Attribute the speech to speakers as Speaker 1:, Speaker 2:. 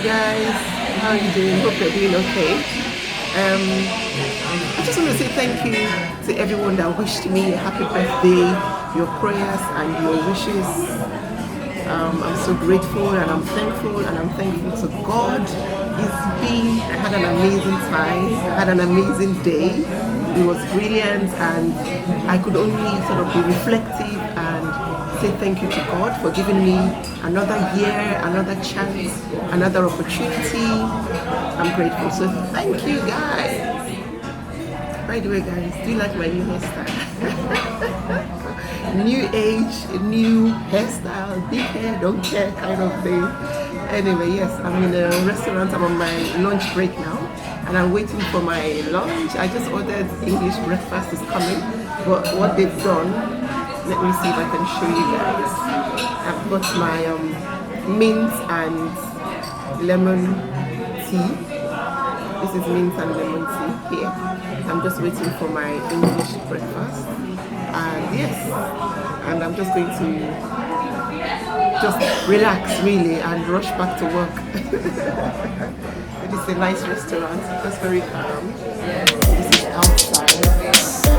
Speaker 1: guys, how are you doing? Hope you're doing okay. I just want to say thank you to everyone that wished me a happy birthday, your prayers and your wishes. I'm so grateful and I'm thankful to God. I had an amazing time, I had an amazing day. It was brilliant and I could only sort of be reflective and say thank you to God for giving me another year, another chance, another opportunity. I'm grateful. So thank you guys. By the way guys, do you like my new hairstyle? New age, new hairstyle, big hair, don't care kind of thing. Anyway, yes, I'm in a restaurant. I'm on my lunch break now and I'm waiting for my lunch. I just ordered English breakfast, is coming. But what they've done, let me see if I can show you guys. I've got my mint and lemon tea. This is mint and lemon tea here. I'm just waiting for my English breakfast. And yes, and I'm just going to just relax really and rush back to work. It is a nice restaurant, just very calm. This is outside.